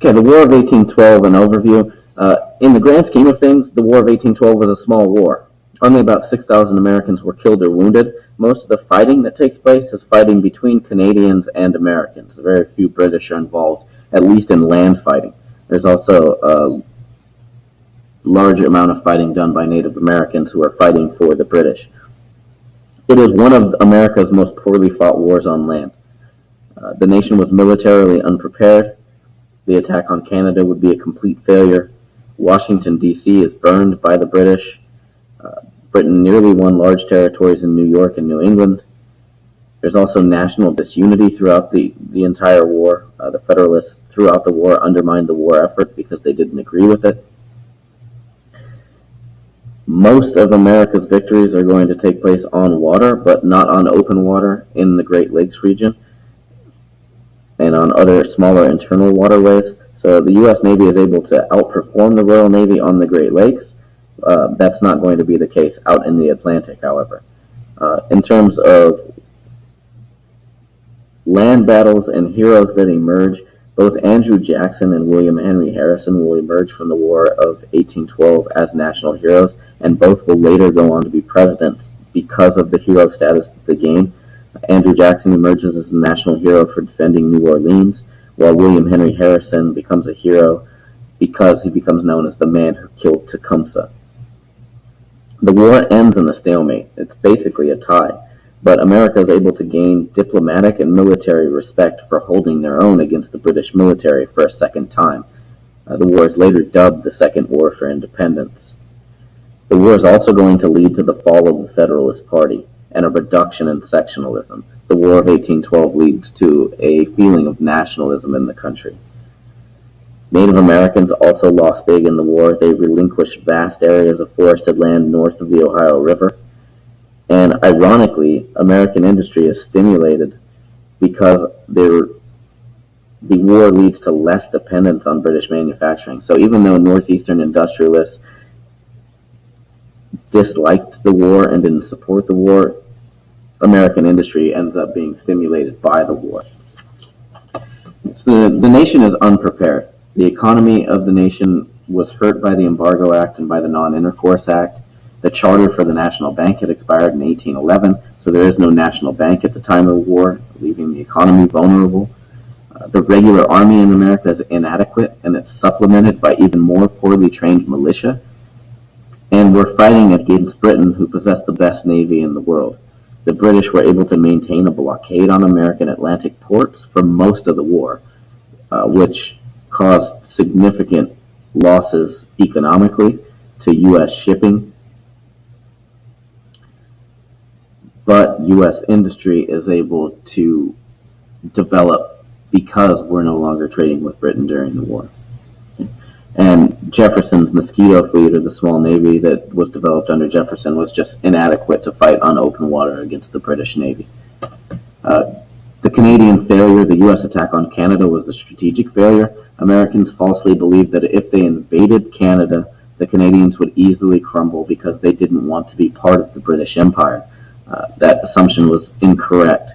Okay, the War of 1812, an overview. In the grand scheme of things, the War of 1812 was a small war. Only about 6,000 Americans were killed or wounded. Most of the fighting that takes place is fighting between Canadians and Americans. Very few British are involved, at least in land fighting. There's also a large amount of fighting done by Native Americans who are fighting for the British. It is one of America's most poorly fought wars on land. The nation was militarily unprepared. The attack on Canada would be a complete failure. Washington, D.C. is burned by the British. Britain nearly won large territories in New York and New England. There's also national disunity throughout the entire war. The Federalists throughout the war undermined the war effort because they didn't agree with it. Most of America's victories are going to take place on water, but not on open water in the Great Lakes region and on other smaller internal waterways. So the U.S. Navy is able to outperform the Royal Navy on the Great Lakes. That's not going to be the case out in the Atlantic, however. In terms of land battles and heroes that emerge, both Andrew Jackson and William Henry Harrison will emerge from the War of 1812 as national heroes, and both will later go on to be presidents because of the hero status that they gain. Andrew Jackson emerges as a national hero for defending New Orleans, while William Henry Harrison becomes a hero because he becomes known as the man who killed Tecumseh. The war ends in a stalemate. It's basically a tie, but America is able to gain diplomatic and military respect for holding their own against the British military for a second time. The war is later dubbed the Second War for Independence. The war is also going to lead to the fall of the Federalist Party and a reduction in sectionalism. The War of 1812 leads to a feeling of nationalism in the country. Native Americans also lost big in the war. They relinquished vast areas of forested land north of the Ohio River. And ironically, American industry is stimulated because the war leads to less dependence on British manufacturing. So even though northeastern industrialists disliked the war and didn't support the war, American industry ends up being stimulated by the war. So the nation is unprepared. The economy of the nation was hurt by the Embargo Act and by the Non-Intercourse Act. The charter for the National Bank had expired in 1811, so there is no national bank at the time of the war, leaving the economy vulnerable. The regular army in America is inadequate, and it's supplemented by even more poorly trained militia. And we're fighting against Britain, who possessed the best navy in the world. The British were able to maintain a blockade on American Atlantic ports for most of the war, which caused significant losses economically to U.S. shipping. But U.S. industry is able to develop because we're no longer trading with Britain during the war. And Jefferson's Mosquito Fleet, or the small navy that was developed under Jefferson, was just inadequate to fight on open water against the British Navy. The Canadian failure, the U.S. attack on Canada, was a strategic failure. Americans falsely believed that if they invaded Canada, the Canadians would easily crumble because they didn't want to be part of the British Empire. That assumption was incorrect.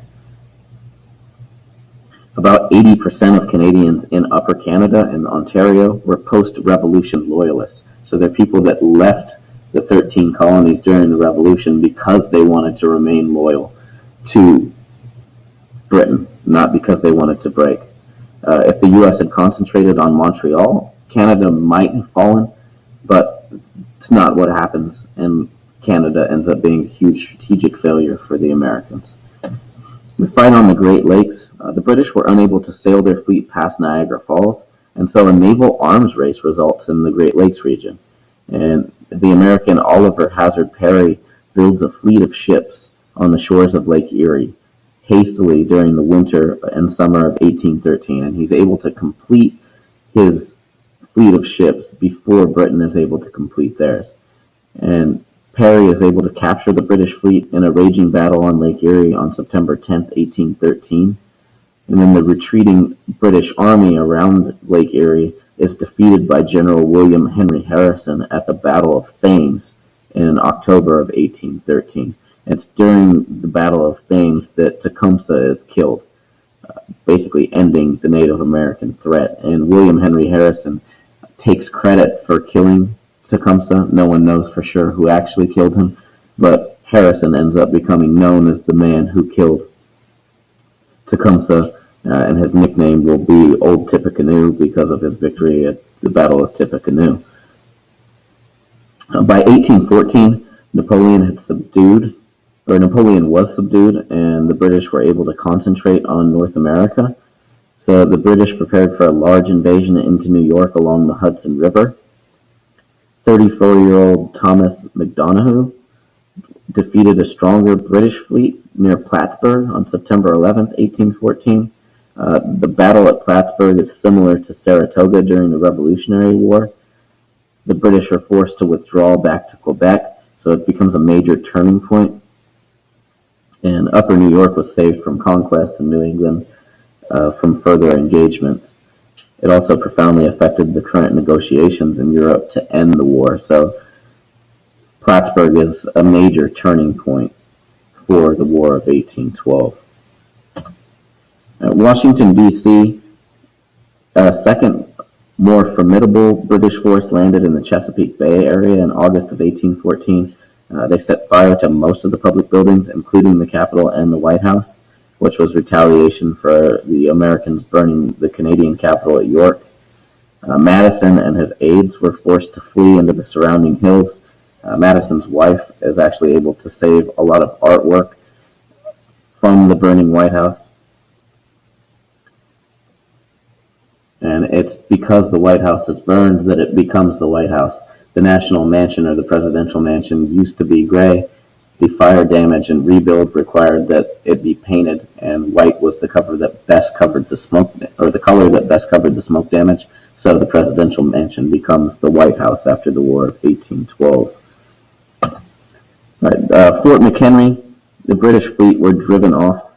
About 80% of Canadians in Upper Canada and Ontario were post-revolution loyalists. So they're people that left the 13 colonies during the Revolution because they wanted to remain loyal to Britain, not because they wanted to break. If the U.S. had concentrated on Montreal, Canada might have fallen, but it's not what happens, and Canada ends up being a huge strategic failure for the Americans. The fight on the Great Lakes, the British were unable to sail their fleet past Niagara Falls, and so a naval arms race results in the Great Lakes region. And the American Oliver Hazard Perry builds a fleet of ships on the shores of Lake Erie hastily during the winter and summer of 1813, and he's able to complete his fleet of ships before Britain is able to complete theirs. And Perry is able to capture the British fleet in a raging battle on Lake Erie on September 10, 1813. And then the retreating British army around Lake Erie is defeated by General William Henry Harrison at the Battle of Thames in October of 1813. It's during the Battle of Thames that Tecumseh is killed. basically ending the Native American threat. And William Henry Harrison takes credit for killing Tecumseh. No one knows for sure who actually killed him, but Harrison ends up becoming known as the man who killed Tecumseh, and his nickname will be Old Tippecanoe because of his victory at the Battle of Tippecanoe. By 1814, Napoleon was subdued, and the British were able to concentrate on North America. So the British prepared for a large invasion into New York along the Hudson River. 34-year-old Thomas McDonough defeated a stronger British fleet near Plattsburgh on September 11, 1814. The battle at Plattsburgh is similar to Saratoga during the Revolutionary War. The British are forced to withdraw back to Quebec, so it becomes a major turning point. And Upper New York was saved from conquest, and New England from further engagements. It also profoundly affected the current negotiations in Europe to end the war. So Plattsburgh is a major turning point for the War of 1812. Washington, D.C., a second, more formidable British force landed in the Chesapeake Bay area in August of 1814. They set fire to most of the public buildings, including the Capitol and the White House, which was retaliation for the Americans burning the Canadian capital at York. Madison and his aides were forced to flee into the surrounding hills. Madison's wife is actually able to save a lot of artwork from the burning White House. And it's because the White House is burned that it becomes the White House. The National Mansion, or the Presidential Mansion, used to be gray. The fire damage and rebuild required that it be painted, and white was the color that best covered the smoke damage. So the Presidential Mansion becomes the White House after the War of 1812. Fort McHenry. The British fleet were driven off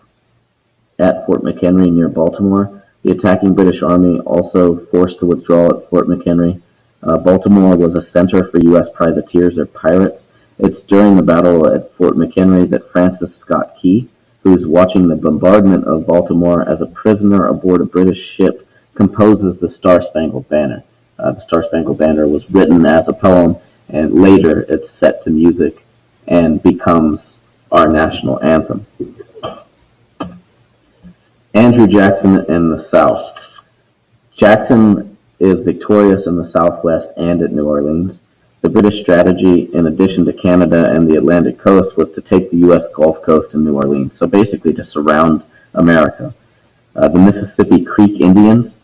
at Fort McHenry near Baltimore. The attacking British Army also forced to withdraw at Fort McHenry. Baltimore was a center for U.S. privateers or pirates. It's during the battle at Fort McHenry that Francis Scott Key, who is watching the bombardment of Baltimore as a prisoner aboard a British ship, composes the Star-Spangled Banner. The Star-Spangled Banner was written as a poem, and later it's set to music and becomes our national anthem. Andrew Jackson and the South. Jackson is victorious in the Southwest and at New Orleans. The British strategy, in addition to Canada and the Atlantic coast, was to take the U.S. Gulf Coast and New Orleans, so basically to surround America. The Mississippi Creek Indians,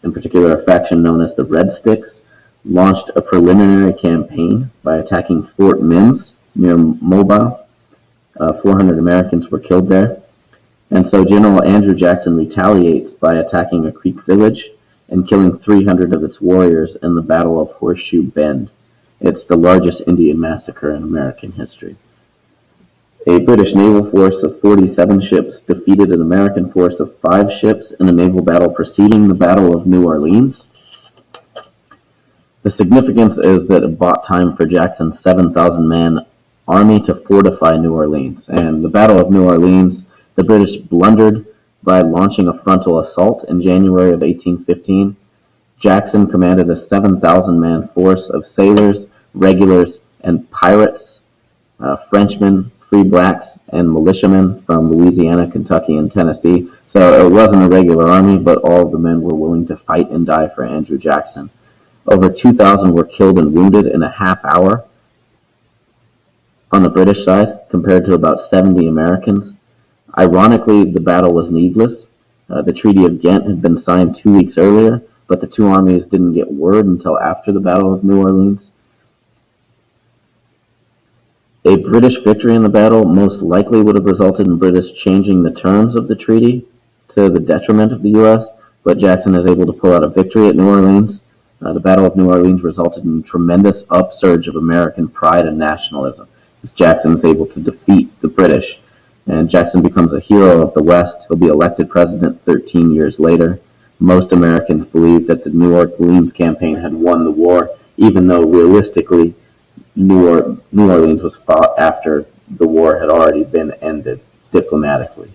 in particular a faction known as the Red Sticks, launched a preliminary campaign by attacking Fort Mims near Mobile. 400 Americans were killed there. And so General Andrew Jackson retaliates by attacking a Creek village and killing 300 of its warriors in the Battle of Horseshoe Bend. It's the largest Indian massacre in American history. A British naval force of 47 ships defeated an American force of 5 ships in a naval battle preceding the Battle of New Orleans. The significance is that it bought time for Jackson's 7,000-man army to fortify New Orleans. And the Battle of New Orleans, the British blundered by launching a frontal assault in January of 1815. Jackson commanded a 7,000-man force of sailors, regulars, and pirates, Frenchmen, free blacks, and militiamen from Louisiana, Kentucky, and Tennessee. So it wasn't a regular army, but all of the men were willing to fight and die for Andrew Jackson. Over 2,000 were killed and wounded in a half hour on the British side, compared to about 70 Americans. Ironically, the battle was needless. The Treaty of Ghent had been signed 2 weeks earlier, but the two armies didn't get word until after the Battle of New Orleans. A British victory in the battle most likely would have resulted in British changing the terms of the treaty to the detriment of the U.S., but Jackson is able to pull out a victory at New Orleans. The Battle of New Orleans resulted in a tremendous upsurge of American pride and nationalism, as Jackson is able to defeat the British. And Jackson becomes a hero of the West. He'll be elected president 13 years later. Most Americans believe that the New Orleans campaign had won the war, even though realistically New Orleans was fought after the war had already been ended diplomatically.